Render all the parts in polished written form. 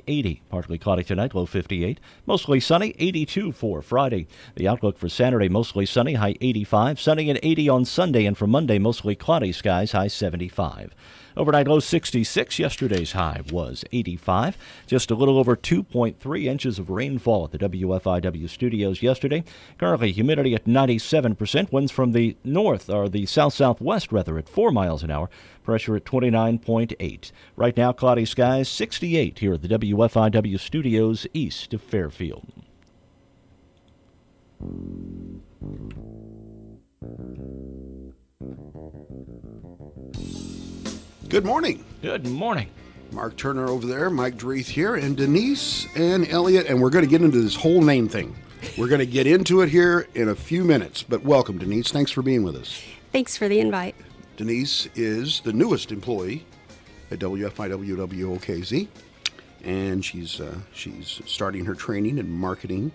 80. Partly cloudy tonight, low 58. Mostly sunny, 82 for Friday. The outlook for Saturday, mostly sunny, high 85. Sunny and 80 on Sunday, and for Monday, mostly cloudy skies, high 75. Overnight low 66. Yesterday's high was 85. Just a little over 2.3 inches of rainfall at the WFIW studios yesterday. Currently humidity at 97%. Winds from the north, or the south-southwest rather, at 4 miles an hour. Pressure at 29.8. Right now, cloudy skies, 68 here at the WFIW studios east of Fairfield. Good morning. Good morning. Mark Turner over there, Mike Dreeth here, and Denise and Elliot, and we're going to get into this whole name thing. We're going to get into it here in a few minutes, but welcome, Denise. Thanks for being with us. Thanks for the invite. Denise is the newest employee at WFIW WOKZ, and she's starting her training in marketing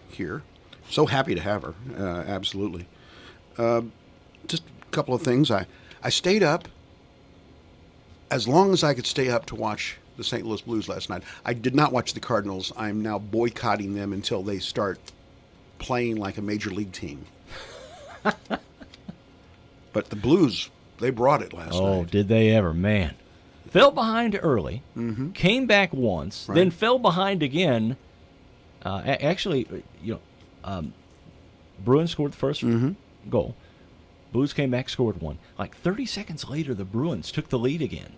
here. So happy to have her, absolutely. Just a couple of things. I stayed up as long as I could stay up to watch the St. Louis Blues last night. I did not watch the Cardinals. I'm now boycotting them until they start playing like a major league team. But the Blues, they brought it last night. Oh, did they ever, man. Fell behind early, came back once, then fell behind again. Bruins scored the first goal. Blues came back, scored one. Like 30 seconds later, the Bruins took the lead again.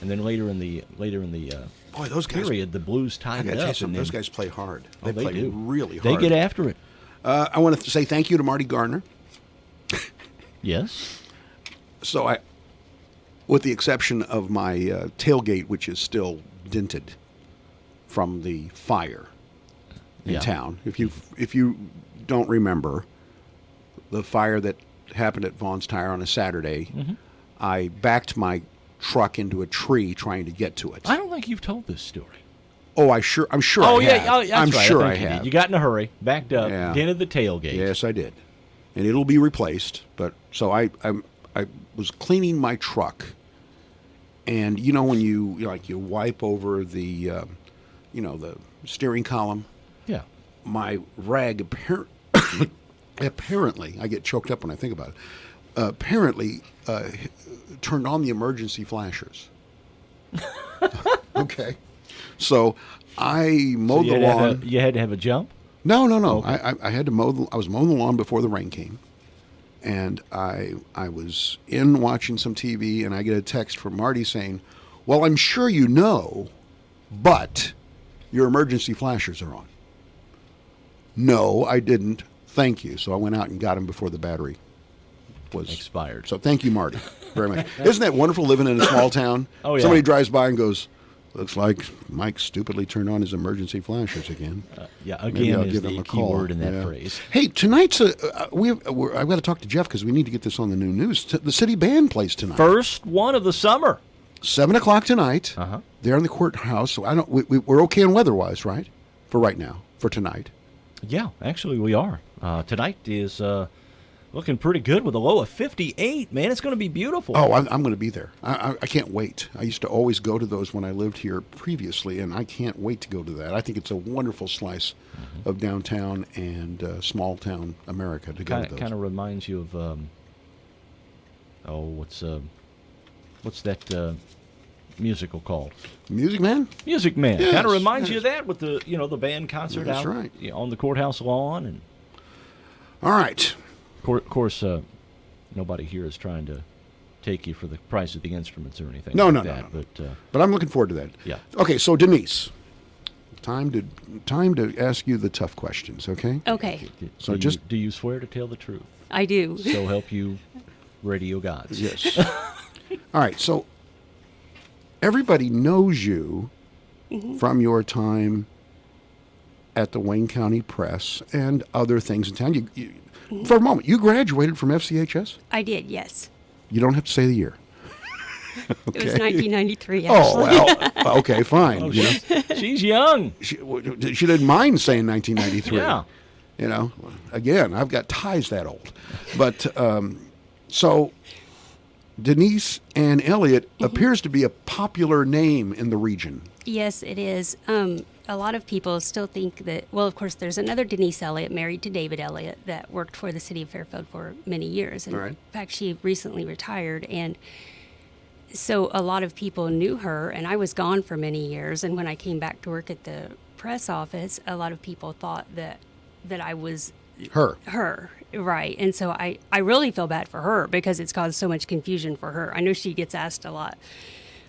And then later in the Boy, those guys, period, the Blues tied it up. Those guys play hard. They play do. really hard. They get after it. I want to say thank you to Marty Garner. Yes. So with the exception of my tailgate, which is still dented from the fire in town. If you don't remember the fire that happened at Vaughn's Tire on a Saturday, I backed my truck into a tree trying to get to it. I don't think you've told this story. Oh, I'm sure. Oh, I yeah, have. I'm right. sure I I think you have. did. You got in a hurry, backed up, Yeah. dented the tailgate. Yes, I did, and it'll be replaced. But so I was cleaning my truck, and you know when you wipe over the the steering column. Yeah. My rag apparently, I get choked up when I think about it. Apparently, turned on the emergency flashers. Okay, so I mowed the lawn. You had to have a jump? No. Okay. I had to mow. I was mowing the lawn before the rain came, and I was in watching some TV, and I get a text from Marty saying, "Well, I'm sure you know, but your emergency flashers are on." No, I didn't. Thank you. So I went out and got them before the battery was expired. So thank you, Marty, very much. Isn't that wonderful living in a small town? Oh, yeah. Somebody drives by and goes, "Looks like Mike stupidly turned on his emergency flashers again." Again is the key word in that phrase. Hey, tonight's I've got to talk to Jeff because we need to get this on the new news. The city band plays tonight. First one of the summer. 7:00 tonight. There in the courthouse. So we're okay on weather-wise, right? For right now, for tonight. Yeah, actually we are. Tonight is looking pretty good with a low of 58. Man, it's going to be beautiful. Oh, I'm going to be there. I can't wait. I used to always go to those when I lived here previously, and I can't wait to go to that. I think it's a wonderful slice of downtown and small-town America to go to those. Kind of reminds you of, what's that musical called? Music Man? Music Man. Yes, Kind of reminds yes. you of that with the band concert That's out right. On the courthouse lawn. And all right. Of course, nobody here is trying to take you for the price of the instruments or anything No. that. But I'm looking forward to that. Yeah. Okay, so Denise, time to ask you the tough questions, okay? Okay, So do you swear to tell the truth? I do. So help you, radio gods. Yes. All right, so everybody knows you from your time at the Wayne County Press and other things in town. You for a moment, you graduated from FCHS? I did, yes. You don't have to say the year. It was 1993, actually. Oh, well, okay, fine. Oh, she's young. She didn't mind saying 1993. Yeah. Again, I've got ties that old. But so Denise Ann Elliott appears to be a popular name in the region. Yes, it is. A lot of people still think that, well, of course, there's another Denise Elliott married to David Elliott that worked for the city of Fairfield for many years. And All right. in fact, she recently retired. And so a lot of people knew her, and I was gone for many years. And when I came back to work at the press office, a lot of people thought that I was Her. right. And so I really feel bad for her because it's caused so much confusion for her. I know she gets asked a lot,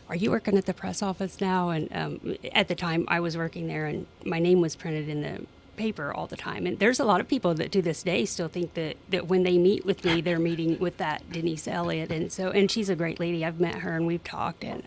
are you working at the press office now? And at the time I was working there, and my name was printed in the paper all the time. And there's a lot of people that to this day still think that when they meet with me, they're meeting with that Denise Elliott. And she's a great lady. I've met her and we've talked. And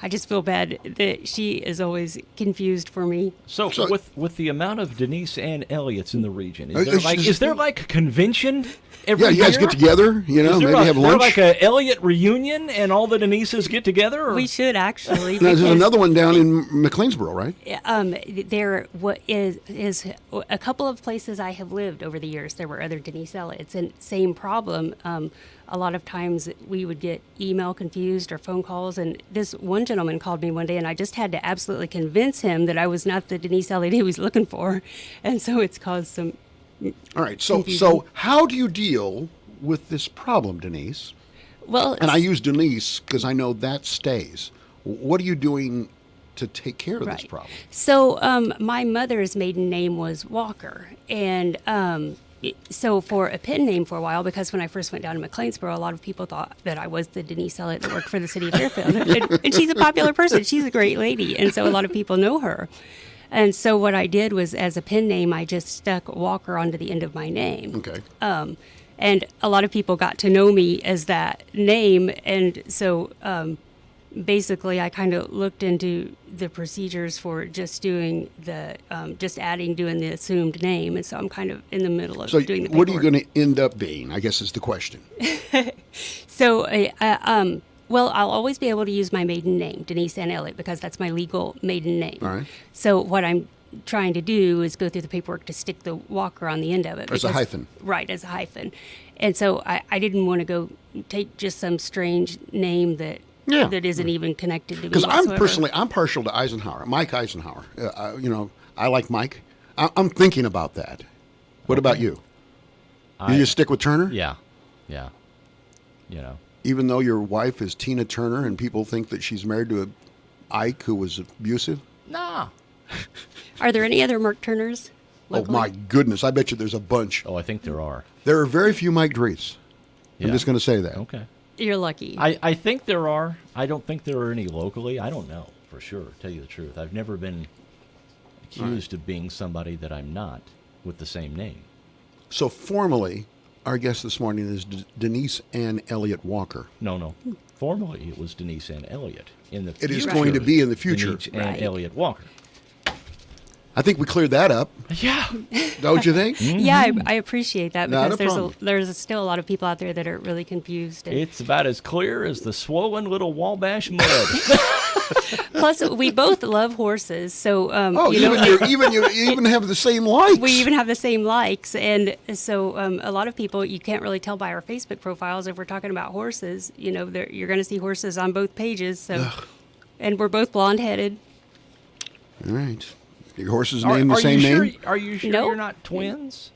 I just feel bad that she is always confused for me. So with the amount of Denise Ann Elliott's in the region, is there it's like just- is there like a convention every Yeah, you guys year? get together, you know, Is there maybe have is there lunch. like a Elliott reunion and all the Denises get together? Or? We should actually. Now, there's because- another one down in McLeansboro, right? There what is a couple of places I have lived over the years. There were other Denise Elliott's, and same problem. A lot of times we would get email confused or phone calls, and this one gentleman called me one day, and I just had to absolutely convince him that I was not the Denise Elliott he was looking for, and so it's caused some. All right. So Confusion. how do you deal with this problem, Denise? Well, And I use Denise because I know that stays. What are you doing to take care of this Right. problem? So my mother's maiden name was Walker, and so for a pen name for a while, because when I first went down to McLeansboro, a lot of people thought that I was the Denise Elliott that worked for the city of Fairfield, and she's a popular person. She's a great lady, and so a lot of people know her. And so what I did was, as a pen name, I just stuck Walker onto the end of my name. Okay. And a lot of people got to know me as that name, and so basically I kind of looked into the procedures for just doing doing the assumed name, and so I'm kind of in the middle of So doing the what are you paperwork. going to end up being, I guess is the question. So, well, I'll always be able to use my maiden name, Denise Ann Elliott, because that's my legal maiden name. All right. So what I'm trying to do is go through the paperwork to stick the Walker on the end of it. As a hyphen. Right, as a hyphen. And so I didn't want to go take just some strange name that Yeah. that isn't even connected to me Because whatsoever. I'm partial to Eisenhower, Mike Eisenhower. I like Mike. I'm thinking about that. What about you? You just stick with Turner? Yeah. You know. Even though your wife is Tina Turner and people think that she's married to a Ike who was abusive? Nah. Are there any other Mark Turners? locally? Oh, my goodness. I bet you there's a bunch. Oh, I think there are. There are very few Mike Drees. I'm Yeah. just going to say that. Okay. You're lucky. I think there are. I don't think there are any locally. I don't know for sure, tell you the truth. I've never been accused of being somebody that I'm not with the same name. So formally, our guest this morning is Denise Ann Elliott Walker. No. Formally, it was Denise Ann Elliott. In the It is future, going to be in the future. Denise Ann Right. Elliott Walker. I think we cleared that up, Yeah. don't you think? Yeah, I appreciate that Not because a problem. there's still a lot of people out there that are really confused. And It's about as clear as the swollen little Wabash mud. plus, we both love horses, so Oh, you know, you even have the same likes. we even have the same likes, and so a lot of people you can't really tell by our Facebook profiles if we're talking about horses. You know, you're going to see horses on both pages. So, and we're both blonde-headed. All right. Your horse's Are name the same you name? sure, Are you sure No. you're not twins?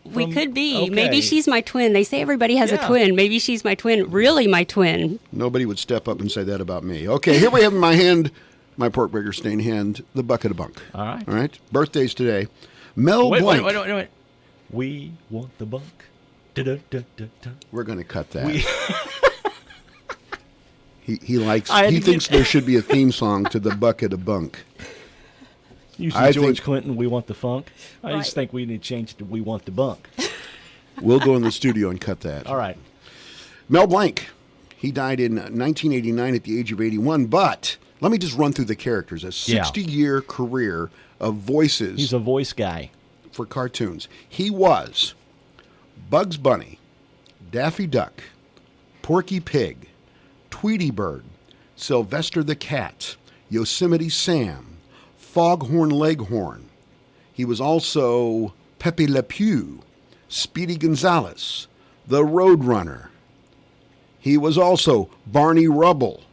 We From- could be. okay. Maybe she's my twin. They say everybody has Yeah. a twin. Maybe she's my twin. Really, my twin. Nobody would step up and say that about me. Okay, here we have in my hand, my pork burger stained hand, the bucket of bunk. All right. All right. Birthdays today. Mel Wait. Blanc. We want the bunk. Da-da-da-da-da. We're going to cut that. We- He likes. I had He to thinks get- there should be a theme song to the bucket of bunk. You see I George think- Clinton, we want the funk. I Right. just think we need to change it to we want the bunk. We'll go in the studio and cut that. All right. Mel Blanc. He died in 1989 at the age of 81. But let me just run through the characters. A 60-year career of voices He's a voice guy. for cartoons. He was Bugs Bunny, Daffy Duck, Porky Pig, Tweety Bird, Sylvester the Cat, Yosemite Sam, Foghorn Leghorn. He was also Pepe Le Pew, Speedy Gonzales, the Roadrunner. He was also Barney Rubble,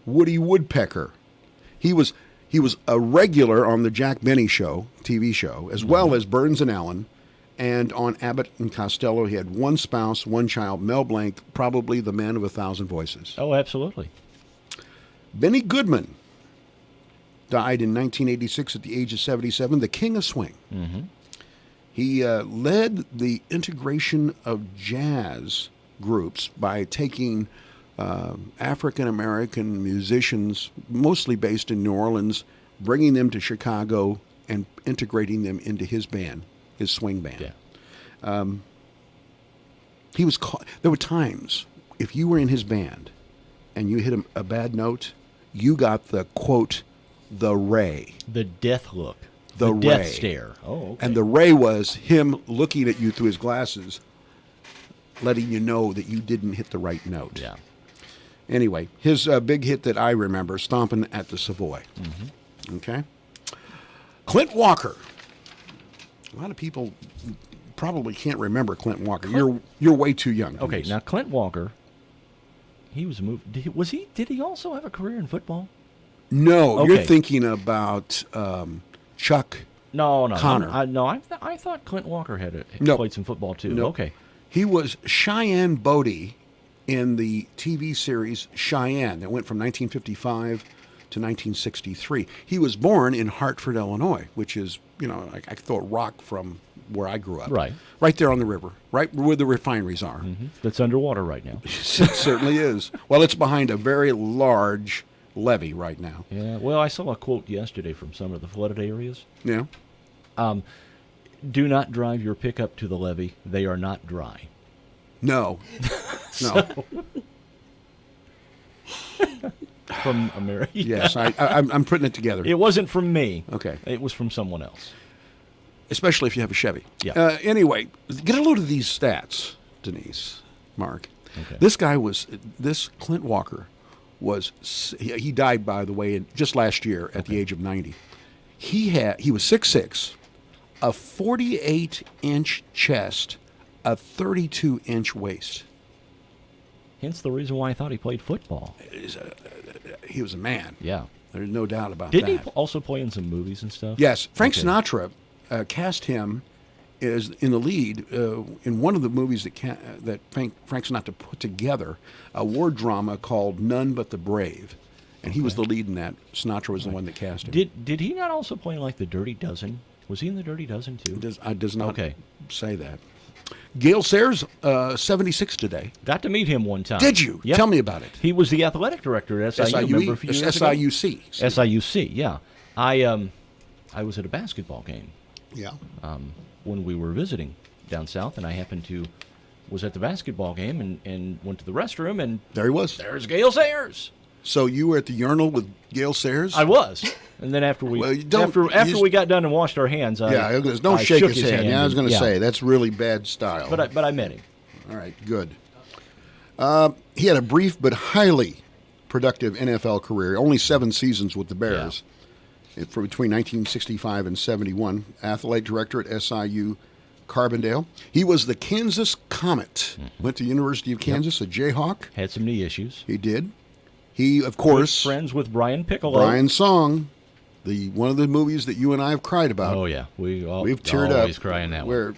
Woody Woodpecker. He was a regular on the Jack Benny Show, TV show, as well as Burns and Allen. And on Abbott and Costello, he had one spouse, one child, Mel Blanc, probably the man of 1,000 voices. Oh, absolutely. Benny Goodman died in 1986 at the age of 77, the king of swing. Mm-hmm. He led the integration of jazz groups by taking African-American musicians, mostly based in New Orleans, bringing them to Chicago and integrating them into his band, his swing band. Yeah. He was there were times, if you were in his band and you hit a bad note, you got the, quote, the ray. The death look. The death ray. stare. Oh, okay. And the ray was him looking at you through his glasses, letting you know that you didn't hit the right note. Yeah. Anyway, his big hit that I remember, Stompin' at the Savoy. Mm-hmm. Okay? Clint Walker. A lot of people probably can't remember Clint Walker. You're way too young. Okay, Denise. now Clint Walker, he was moved. Did he also have a career in football? No, Okay. you're thinking about Chuck. No. Connor. I thought Clint Walker had No. played some football too. No. Okay. He was Cheyenne Bodie in the TV series Cheyenne that went from 1955 to 1963. He was born in Hartford, Illinois, which is, I throw a rock from where I grew up. Right. Right there on the river, right where the refineries are. Mm-hmm. That's underwater right now. It certainly is. Well, it's behind a very large levee right now. Yeah. Well, I saw a quote yesterday from some of the flooded areas. Yeah. Do not drive your pickup to the levee. They are not dry. No. No. From America. Yes, I'm putting it together. It wasn't from me. Okay. It was from someone else. Especially if you have a Chevy. Yeah. Anyway, get a load of these stats, Denise, Mark. Okay. This Clint Walker he died, by the way, just last year at the age of 90. He was 6'6", a 48-inch chest, a 32-inch waist. Hence the reason why I thought he played football. He was a man. Yeah. There's no doubt about Didn't that. he also play in some movies and stuff? Yes, Frank Okay. Sinatra cast him as in the lead in one of the movies that Frank Sinatra put together, a war drama called None But the Brave, and he was the lead in that. Sinatra was the one that cast him. Did he not also play like the Dirty Dozen? Was he in the Dirty Dozen too? Does not Okay. say that. Gale Sayers, 76 today. Got to meet him one time. Did you? Yep. Tell me about it. He was the athletic director at SIU. Remember a few years ago? SIUC. SIUC, yeah. I was at a basketball game Yeah. when we were visiting down south, and I was at the basketball game and went to the restroom, and There he was. there's Gale Sayers. So you were at the urinal with Gale Sayers? I was, and then after we Well, you don't- after you we got done and washed our hands, don't I shake shook his hand. Yeah, I was going to and- say, that's really bad style. but I met him. All right, good. He had a brief but highly productive NFL career, only 7 seasons with the Bears. For between 1965 and 71, athletic director at SIU Carbondale. He was the Kansas Comet. Went to University of Kansas, a Jayhawk. Had some knee issues. He did. He, of course, Friends with Brian Piccolo. Brian Song, one of the movies that you and I have cried about. Oh yeah, we've teared up. always crying that one.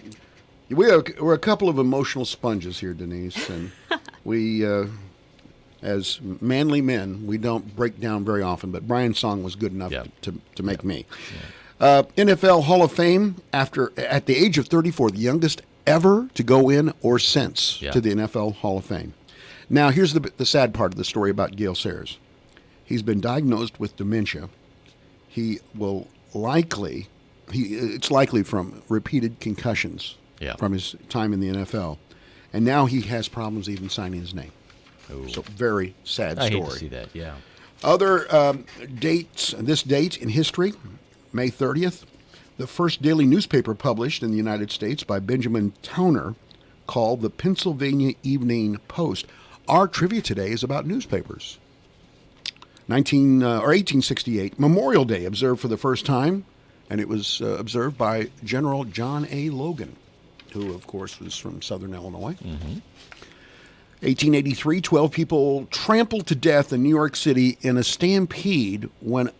We're a couple of emotional sponges here, Denise, and we, as manly men, we don't break down very often. But Brian Song was good enough Yeah. to make me. NFL Hall of Fame at the age of 34, the youngest ever to go in or since Yeah. to the NFL Hall of Fame. Now, here's the sad part of the story about Gale Sayers. He's been diagnosed with dementia. He will it's likely from repeated concussions Yeah. from his time in the NFL. And now he has problems even signing his name. Oh. So very sad I story. hate to see that. Yeah. Other dates, this date in history, May 30th, the first daily newspaper published in the United States by Benjamin Towner called the Pennsylvania Evening Post. Our trivia today is about newspapers. 1868, Memorial Day observed for the first time, and it was observed by General John A. Logan, who, of course, was from Southern Illinois. 1883, 12 people trampled to death in New York City in a stampede when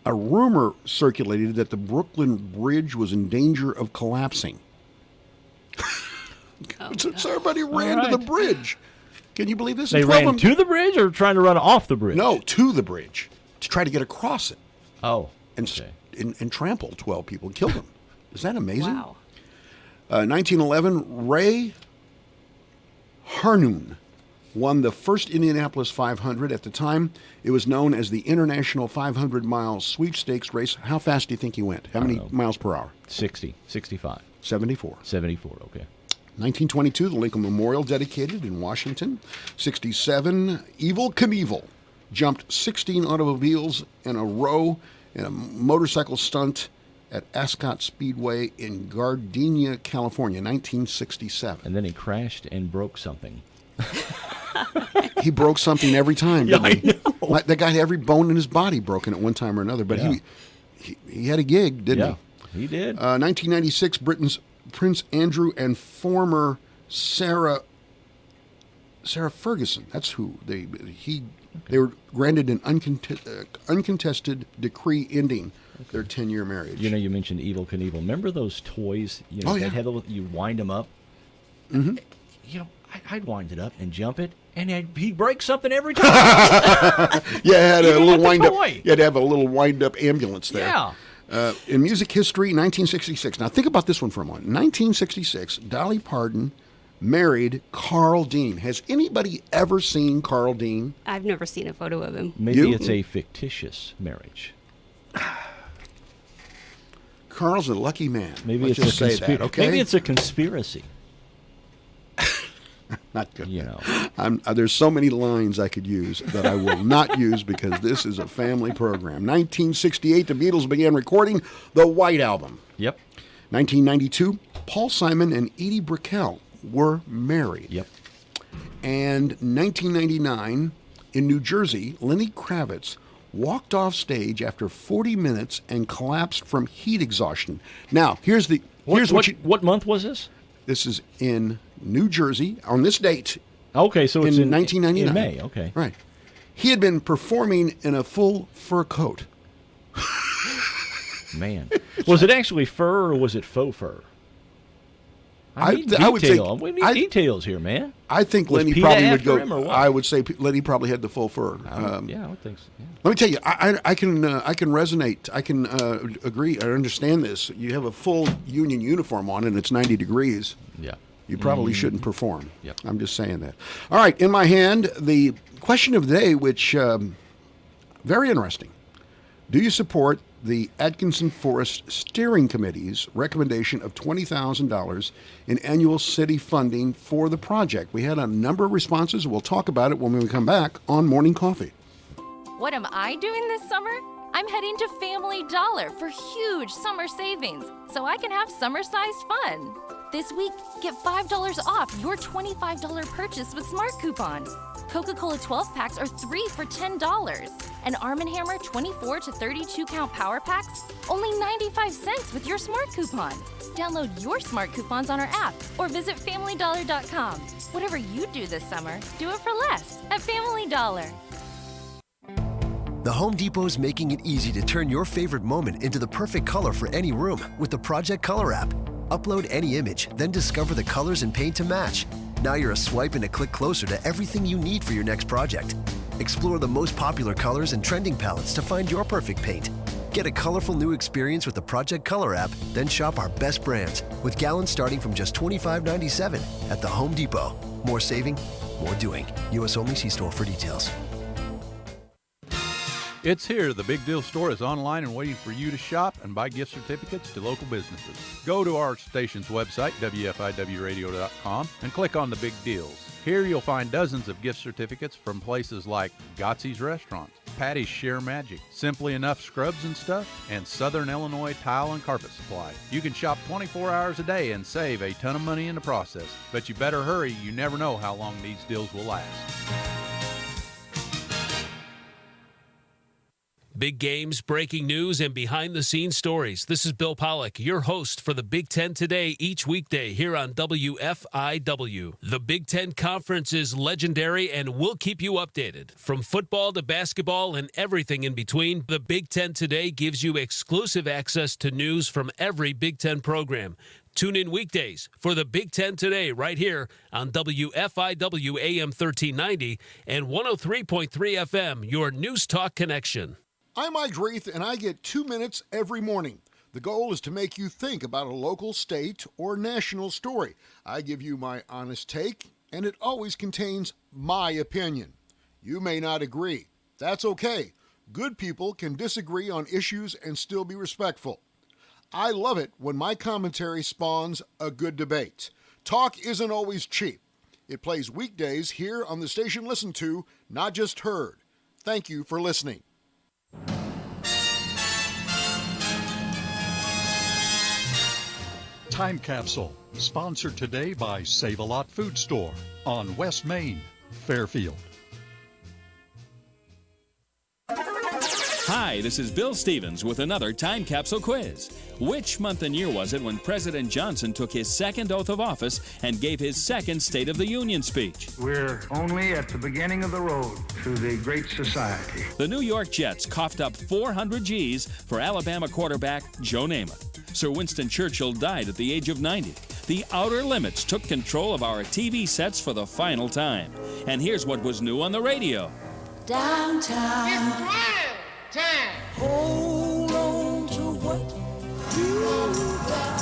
a rumor circulated that the Brooklyn Bridge was in danger of collapsing. So everybody ran to the bridge. Can you believe this? They 12 ran of them- to the bridge or trying to run off the bridge? No, to the bridge to try to get across it. Oh, And, okay. and trampled 12 people and killed them. Is that amazing? Wow. 1911, Ray Harnoon won the first Indianapolis 500. At the time, it was known as the International 500-mile sweepstakes race. How fast do you think he went? How many miles per hour? 60, 65, 74. 74, okay. 1922, the Lincoln Memorial dedicated in Washington. 67, Evel Knievel jumped 16 automobiles in a row in a motorcycle stunt at Ascot Speedway in Gardenia, California, 1967. And then he crashed and broke something. He broke something every time, didn't he? I know. Like, that guy had every bone in his body broken at one time or another, but Yeah. he had a gig, didn't he? He did. 1996, Britain's Prince Andrew and former Sarah Ferguson. That's who they were granted an uncontested decree ending their 10-year marriage. You know, you mentioned Evel Knievel. Remember those toys? You know, Oh, yeah. they had you wind them up. Mm-hmm. You know, I'd wind it up and jump it, and he'd break something every time. Yeah, it had a Even little with the wind up. toy. You had to have a little wind up ambulance there. Yeah. In music history, 1966. Now think about this one for a moment. 1966, Dolly Parton married Carl Dean. Has anybody ever seen Carl Dean? I've never seen a photo of him. Maybe You- it's a fictitious marriage. Carl's a lucky man. Maybe Let's it's just a say that, okay? Maybe it's a conspiracy. Not good. You know. There's so many lines I could use that I will not use because this is a family program. 1968, the Beatles began recording the White Album. Yep. 1992, Paul Simon and Edie Brickell were married. Yep. And 1999, in New Jersey, Lenny Kravitz walked off stage after 40 minutes and collapsed from heat exhaustion. Now, here's What month was this? this is in New Jersey on this date Okay, so it's in 1999. In May, okay. Right. He had been performing in a full fur coat. Man. Was it actually fur or was it faux fur? I need would think- detail. We need details here, man. I think Was Lenny PETA probably would after him or go. what? I would say Lenny probably had the full fur. Yeah, I would think so. Yeah. Let me tell you, I can resonate. I can agree. I understand this. You have a full union uniform on and it's 90 degrees. Yeah. You probably shouldn't perform. Yep. I'm just saying that. All right, in my hand, the question of the day, which very interesting. Do you support the Atkinson Forest Steering Committee's recommendation of $20,000 in annual city funding for the project? We had a number of responses. We'll talk about it when we come back on Morning Coffee. What am I doing this summer? I'm heading to Family Dollar for huge summer savings so I can have summer-sized fun. This week, get $5 off your $25 purchase with Smart Coupon. Coca-Cola 12 packs are 3 for $10. And Arm & Hammer 24 to 32 count power packs, only 95 cents with your Smart Coupon. Download your Smart Coupons on our app or visit FamilyDollar.com. Whatever you do this summer, do it for less at Family Dollar. The Home Depot's making it easy to turn your favorite moment into the perfect color for any room with the Project Color app. Upload any image, then discover the colors and paint to match. Now you're a swipe and a click closer to everything you need for your next project. Explore the most popular colors and trending palettes to find your perfect paint. Get a colorful new experience with the Project Color app, then shop our best brands with gallons starting from just $25.97 at the Home Depot. More saving, more doing. U.S. only. See store for details. It's here. The Big Deal Store is online and waiting for you to shop and buy gift certificates to local businesses. Go to our station's website, WFIWradio.com, and click on the Big Deals. Here you'll find dozens of gift certificates from places like Gotzi's Restaurant, Patty's Share Magic, Simply Enough Scrubs and Stuff, and Southern Illinois Tile and Carpet Supply. You can shop 24 hours a day and save a ton of money in the process. But you better hurry. You never know how long these deals will last. Big games, breaking news, and behind-the-scenes stories. This is Bill Pollock, your host for the Big Ten Today each weekday here on WFIW. The Big Ten Conference is legendary and we'll keep you updated. From football to basketball and everything in between, the Big Ten Today gives you exclusive access to news from every Big Ten program. Tune in weekdays for the Big Ten Today right here on WFIW AM 1390 and 103.3 FM, your News Talk connection. I'm Mike Reith, and I get 2 minutes every morning. The goal is to make you think about a local, state, or national story. I give you my honest take, and it always contains my opinion. You may not agree. That's okay. Good people can disagree on issues and still be respectful. I love it when my commentary spawns a good debate. Talk isn't always cheap. It plays weekdays here on the station listened to, not just heard. Thank you for listening. Time Capsule, sponsored today by Save-A-Lot Food Store on West Main, Fairfield. Hi, this is Bill Stevens with another Time Capsule quiz. Which month and year was it when President Johnson took his second oath of office and gave his second State of the Union speech? We're only at the beginning of the road to the great society. The New York Jets coughed up 400 G's for Alabama quarterback Joe Namath. Sir Winston Churchill died at the age of 90. The Outer Limits took control of our TV sets for the final time. And here's what was new on the radio. Downtown. It's prime time. Hold on to what you got.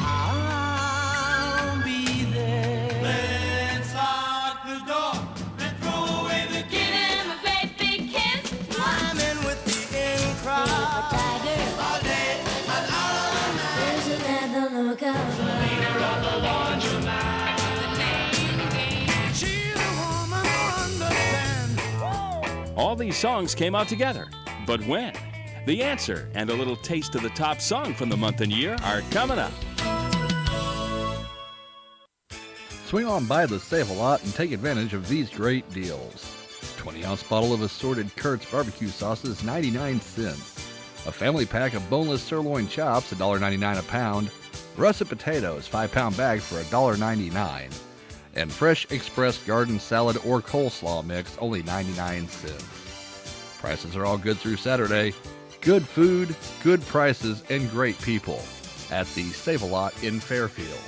I'll be there. Let's lock the door and throw away the key. Give him a great big kiss. I'm in with the in crowd. Paper tiger. All day and all night. There's another lookout. The leader of the laundromat. The name game. She's a woman who understands. All these songs came out together. But when? The answer and a little taste of the top song from the month and year are coming up. Swing on by the Save-A-Lot and take advantage of these great deals. 20-ounce bottle of assorted Kurt's barbecue sauces, 99 cents. A family pack of boneless sirloin chops, $1.99 a pound. Russet potatoes, 5-pound bag for $1.99. And fresh express garden salad or coleslaw mix, only 99 cents. Prices are all good through Saturday. Good food, good prices, and great people at the Save-A-Lot in Fairfield.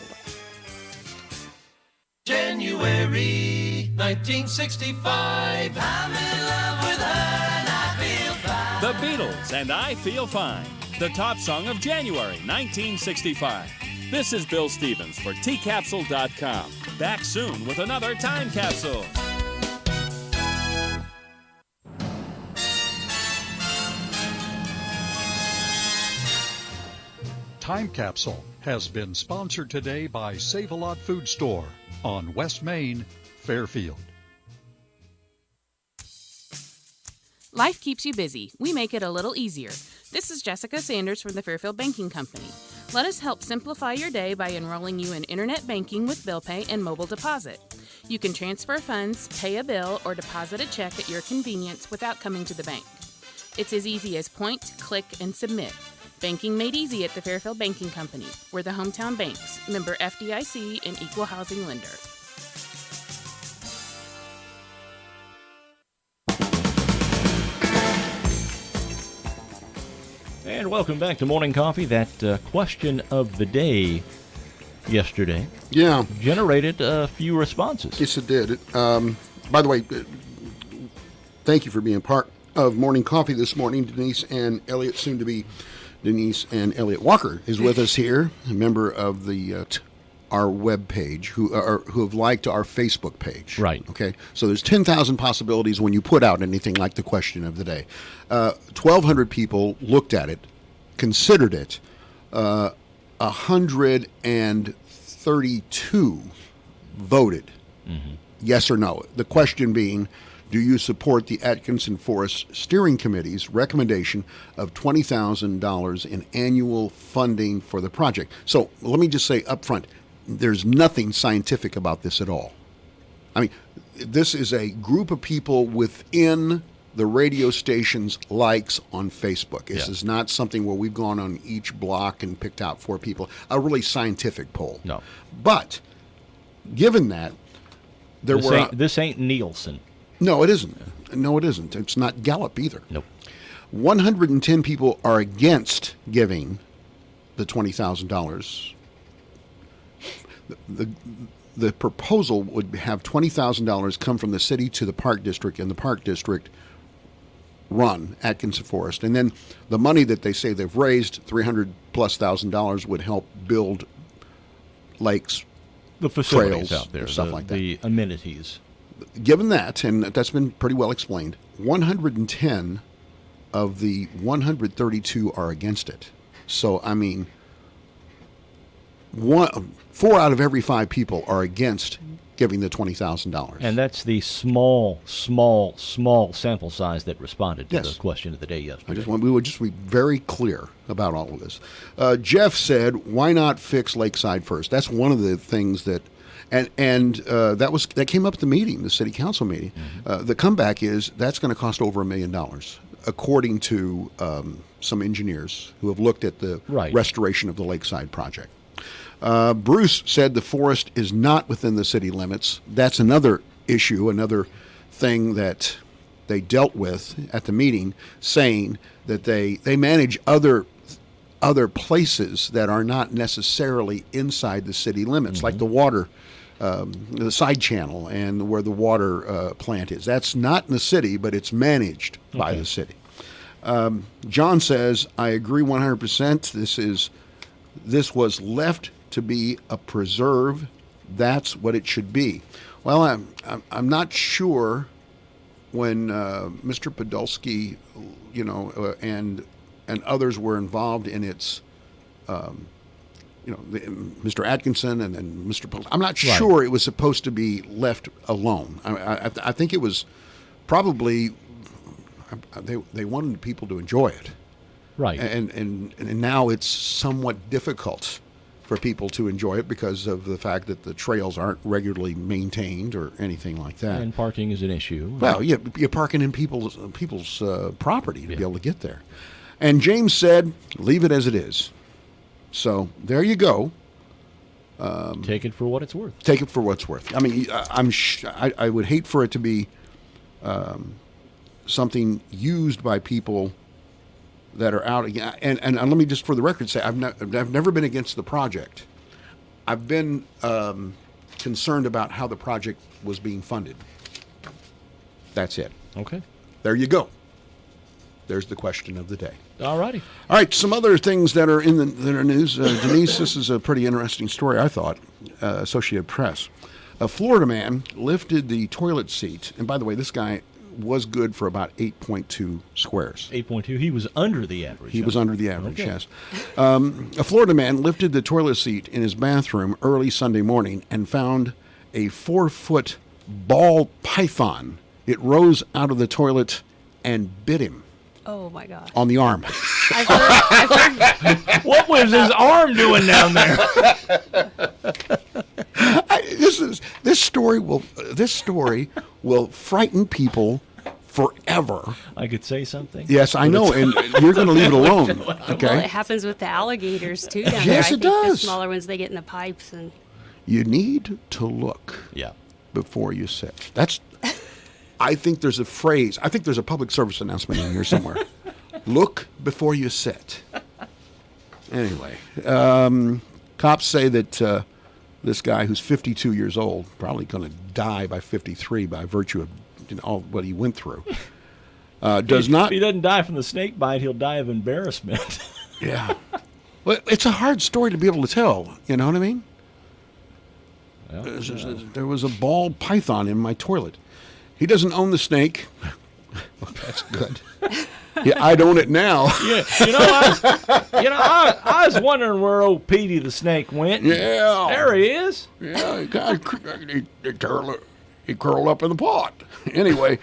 January 1965. I'm in love with her and I feel fine. The Beatles and I Feel Fine, the top song of January 1965. This is Bill Stevens for tcapsule.com. Back soon with another Time Capsule. Time Capsule has been sponsored today by Save-A-Lot Food Store on West Main, Fairfield. Life keeps you busy. We make it a little easier. This is Jessica Sanders from the Fairfield Banking Company. Let us help simplify your day by enrolling you in internet banking with bill pay and mobile deposit. You can transfer funds, pay a bill, or deposit a check at your convenience without coming to the bank. It's as easy as point, click, and submit. Banking made easy at the Fairfield Banking Company. We're the hometown banks, member FDIC and equal housing lender. And welcome back to Morning Coffee. That question of the day yesterday generated a few responses. Yes, it did. By the way, thank you for being part of Morning Coffee this morning. Denise and Elliot, soon to be Denise and Elliot Walker, is with us here, a member of the our web page, who have liked our Facebook page. Right. Okay. So there's 10,000 possibilities when you put out anything like the question of the day. 1,200 people looked at it, considered it. 132 voted yes or no. The question being, do you support the Atkinson Forest Steering Committee's recommendation of $20,000 in annual funding for the project? So let me just say up front, there's nothing scientific about this at all. I mean, this is a group of people within the radio station's likes on Facebook. This is not something where we've gone on each block and picked out 4 people. A really scientific poll. No. But given that, this ain't Nielsen. No, it isn't. No, it isn't. It's not Gallup either. Nope. 110 people are against giving the $20,000. The proposal would have $20,000 come from the city to the Park District, and the Park District run Atkinson Forest. And then the money that they say they've raised, $300,000+, would help build lakes, the facilities trails, out there, stuff like that. The amenities. Given that, and that's been pretty well explained, 110 of the 132 are against it. So, I mean, 4 out of every 5 people are against giving the $20,000. And that's the small sample size that responded to Yes. the question of the day yesterday. We would just be very clear about all of this. Jeff said, "Why not fix Lakeside first?" That's one of the things that, and that came up at the meeting, the city council meeting. The comeback is that's going to cost over $1 million, according to some engineers who have looked at the restoration of the Lakeside project. Bruce said the forest is not within the city limits. That's another issue, another thing that they dealt with at the meeting, saying that they manage other places that are not necessarily inside the city limits, like the water, the side channel and where the water plant is. That's not in the city, but it's managed by the city. John says, "I agree 100%. This was left to be a preserve. That's what it should be." Well, I'm not sure when Mr. Podolsky, and others were involved in its, Mr. Atkinson and then Mr. Podolsky. I'm not sure it was supposed to be left alone. I think it was probably they wanted people to enjoy it, right? And now it's somewhat difficult for people to enjoy it because of the fact that the trails aren't regularly maintained or anything like that. And parking is an issue. Well, you're parking in people's property to be able to get there. And James said, "Leave it as it is." So there you go. Take it for what it's worth. Take it for what it's worth. I mean, I would hate for it to be something used by people that are out again. And let me just, for the record, say I've never been against the project. I've been concerned about how the project was being funded. That's it. Okay. There you go. There's the question of the day. All righty. All right, some other things that are in the news. Denise, this is a pretty interesting story, I thought. Associated Press. A Florida man lifted the toilet seat. And by the way, this guy was good for about 8.2 squares. 8.2. He was under the average. He was under the average, Okay. yes. A Florida man lifted the toilet seat in his bathroom early Sunday morning and found a 4-foot ball python. It rose out of the toilet and bit him. Oh my God. On the arm. I've heard What was his arm doing down there? This story will frighten people forever. I could say something. Yes, I know, and you're going to leave it alone. Okay. Well, it happens with the alligators too down there. Yes, I it think the does. smaller ones, they get in the pipes and. You need to look. Yeah. Before you sit. I think there's a phrase. I think there's a public service announcement in here somewhere. Look before you sit. Anyway, cops say that this guy who's 52 years old, probably going to die by 53 by virtue of all what he went through, does not. If he doesn't die from the snake bite, he'll die of embarrassment. Yeah. Well, it's a hard story to be able to tell. You know what I mean? Well, there was a ball python in my toilet. He doesn't own the snake. Well, that's good. Yeah, I'd own it now. Yeah, I was wondering where old Petey the snake went. Yeah, there he is. Yeah, he curled up in the pot. Anyway,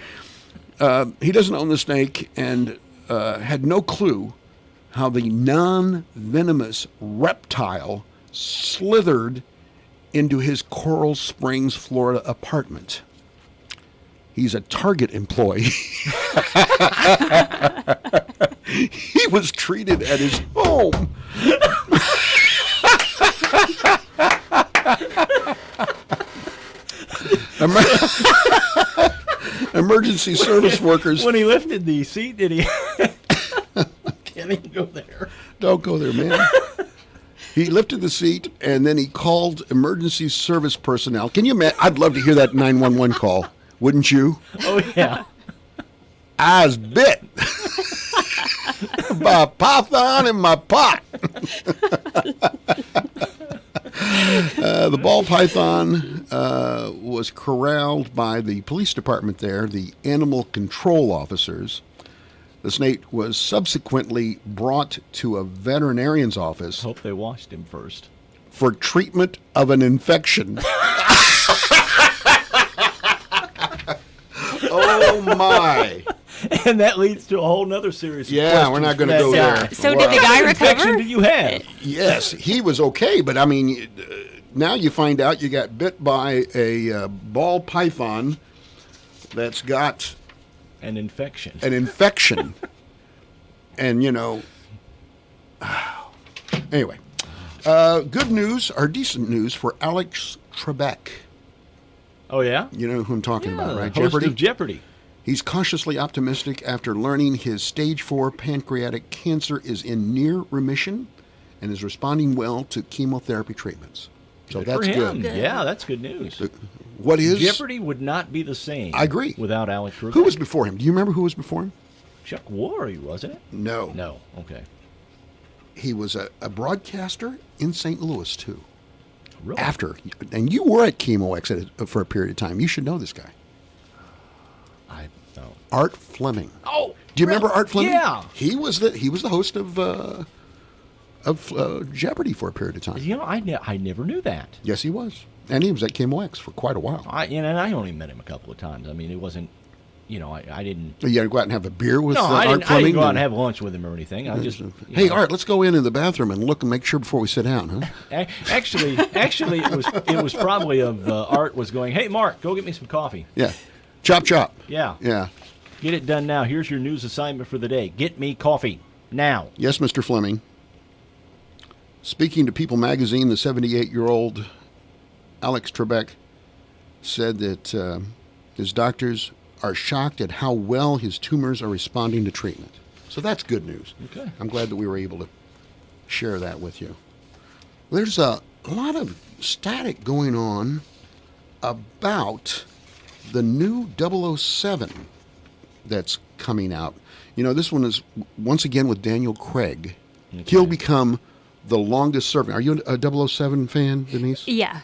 he doesn't own the snake and had no clue how the non-venomous reptile slithered into his Coral Springs, Florida apartment. He's a Target employee. He was treated at his home. Emergency service workers. When he lifted the seat, did he? Can't even go there. Don't go there, man. He lifted the seat, and then he called emergency service personnel. Can you imagine? I'd love to hear that 911 call. Wouldn't you? Oh, yeah. I was bit by a python in my pot. The ball python was corralled by the police department there, the animal control officers. The snake was subsequently brought to a veterinarian's office. Hope they washed him first. For treatment of an infection. Oh, my. And that leads to a whole nother series of questions. We're not going to go there. So did the guy What infection recover? do you have? Yes, he was okay, but I mean, now you find out you got bit by a ball python that's got An infection. And, you know, anyway. Good news, or decent news, for Alex Trebek. Oh, yeah? You know who I'm talking about, right? Host of Jeopardy. He's cautiously optimistic after learning his stage 4 pancreatic cancer is in near remission and is responding well to chemotherapy treatments. So Good that's for him. good. Yeah, that's good news. What is Jeopardy would not be the same. I agree. Without Alex Trebek. Who was before him? Do you remember who was before him? Chuck Woolery, wasn't it? No. No. Okay. He was a broadcaster in St. Louis, too. Really? After. And you were at ChemoX for a period of time. You should know this guy. I know. Art Fleming. Oh, do you remember Art Fleming? Yeah. He was the host of Jeopardy for a period of time. You know, I never knew that. Yes, he was. And he was at KMOX for quite a while. And I only met him a couple of times. I mean, it wasn't, you know, I didn't. You had to go out and have a beer with No, Art I Fleming? didn't go out and have lunch with him or anything. I just. Hey, Art, let's go in the bathroom and look and make sure before we sit down, huh? Actually, it was probably of Art was going, hey, Mark, go get me some coffee. Yeah. Chop, chop. Yeah. Yeah. Get it done now. Here's your news assignment for the day. Get me coffee now. Yes, Mr. Fleming. Speaking to People magazine, the 78-year-old Alex Trebek said that his doctors are shocked at how well his tumors are responding to treatment. So that's good news. Okay. I'm glad that we were able to share that with you. There's a lot of static going on about the new 007 that's coming out. You know, this one is once again with Daniel Craig. Okay. He'll become the longest serving. Are you a 007 fan, Denise? Yeah.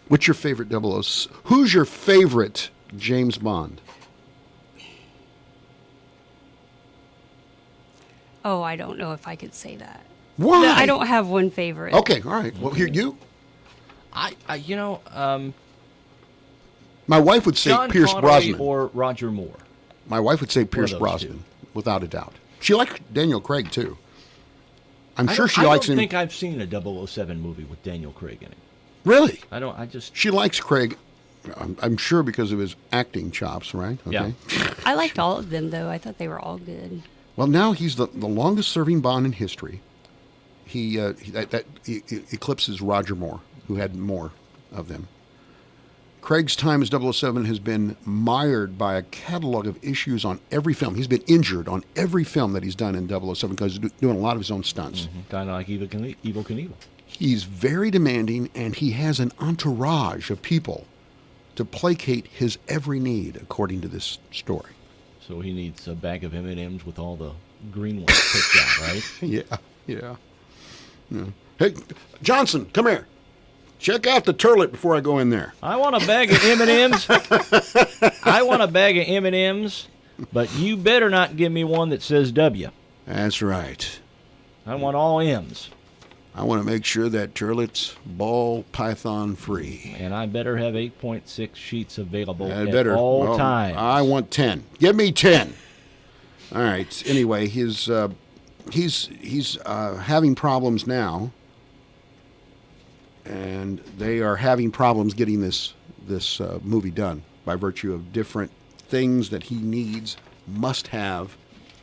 What's your favorite 007? Who's your favorite James Bond? Oh, I don't know if I could say that. Why? No, I don't have one favorite. Okay, all right. Well, here, you? My wife would say Sean Pierce Connery Brosnan. or Roger Moore. My wife would say Pierce those Brosnan, two. without a doubt. She likes Daniel Craig, too. I'm sure she I likes don't him. think I've seen a 007 movie with Daniel Craig in it. Really? She likes Craig, I'm sure because of his acting chops, right? Okay. Yeah. I liked all of them, though. I thought they were all good. Well, now he's the longest-serving Bond in history. He eclipses Roger Moore, who had more of them. Craig's time as 007 has been mired by a catalog of issues on every film. He's been injured on every film that he's done in 007 because he's doing a lot of his own stunts. Mm-hmm. Kind of like Evel Knievel. He's very demanding, and he has an entourage of people to placate his every need, according to this story. So he needs a bag of M&Ms with all the green ones picked out, right? Yeah. Hey, Johnson, come here. Check out the turlet before I go in there. I want a bag of M&Ms. I want a bag of M&Ms, but you better not give me one that says W. That's right. I want all M's. I want to make sure that turlet's ball python free. And I better have 8.6 sheets available at all times. I want 10. Give me 10. All right. Anyway, he's having problems now, and they are having problems getting this movie done by virtue of different things that he needs, must have.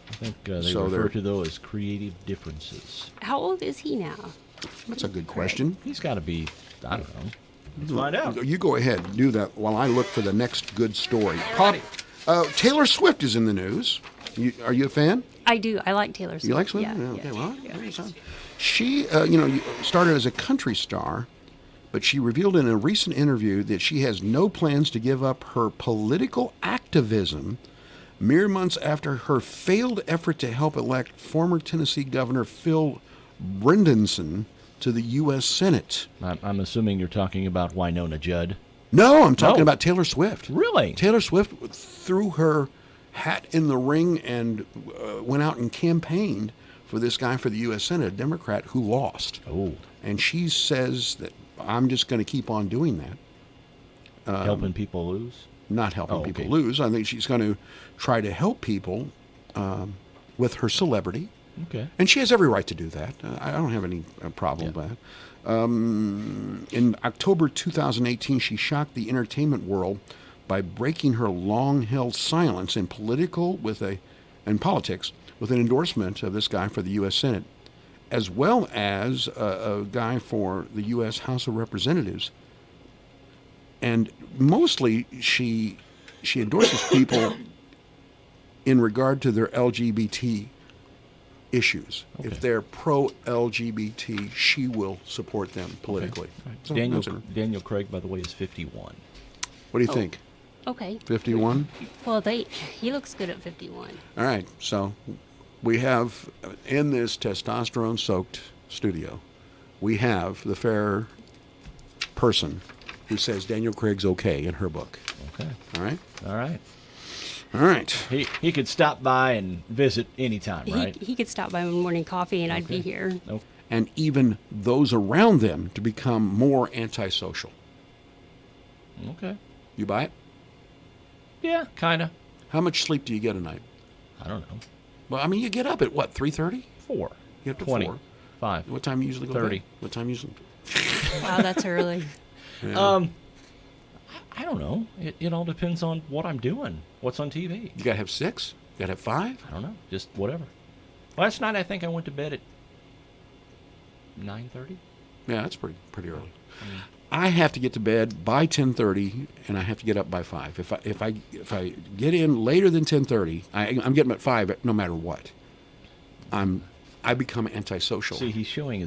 I think they So refer they're- to those as creative differences. How old is he now? That's a good question. He's got to be, I don't know. Let's find out. You go ahead and do that while I look for the next good story. Taylor Swift is in the news. Are you a fan? I do. I like Taylor Swift. You like Swift? Yeah. Okay, well, she, started as a country star, but she revealed in a recent interview that she has no plans to give up her political activism mere months after her failed effort to help elect former Tennessee Governor Phil Bredesen to the U.S. Senate. I'm assuming you're talking about Winona Judd. No, I'm talking about Taylor Swift. Really? Taylor Swift threw her hat in the ring and went out and campaigned for this guy for the U.S. Senate, a Democrat who lost. Oh. And she says that I'm just going to keep on doing that. Helping people lose? Not helping Oh, people okay. lose. I think she's going to try to help people with her celebrity. Okay. And she has every right to do that. I don't have any problem with that. In October 2018, she shocked the entertainment world by breaking her long-held silence in politics with an endorsement of this guy for the U.S. Senate, as well as a guy for the U.S. House of Representatives. And mostly, she endorses people in regard to their LGBT issues. Okay. If they're pro-LGBT, she will support them politically. Right. So Daniel, that's it. Daniel Craig, by the way, is 51. What do you think? Okay. 51? Well, he looks good at 51. All right. So we have, in this testosterone-soaked studio, we have the fair person who says Daniel Craig's okay in her book. Okay. All right? All right. All right. He could stop by and visit anytime, right? He could stop by with morning coffee and I'd be Okay. here. Nope. And even those around them to become more antisocial. Okay. You buy it? Yeah, kind of. How much sleep do you get a night? I don't know. Well, I mean, you get up at what, 3:30? 4. You get up at 20. 4. 5. What time you usually go to 30. bed? What time you usually? Wow, that's early. Yeah. I don't know. It all depends on what I'm doing. What's on TV. You got to have 6? You got to have 5? I don't know. Just whatever. Last night, I think I went to bed at 9:30. Yeah, that's pretty early. I have to get to bed by 10:30, and I have to get up by 5. If I get in later than 10:30, I'm getting up at 5 no matter what. I become antisocial. See, he's showing his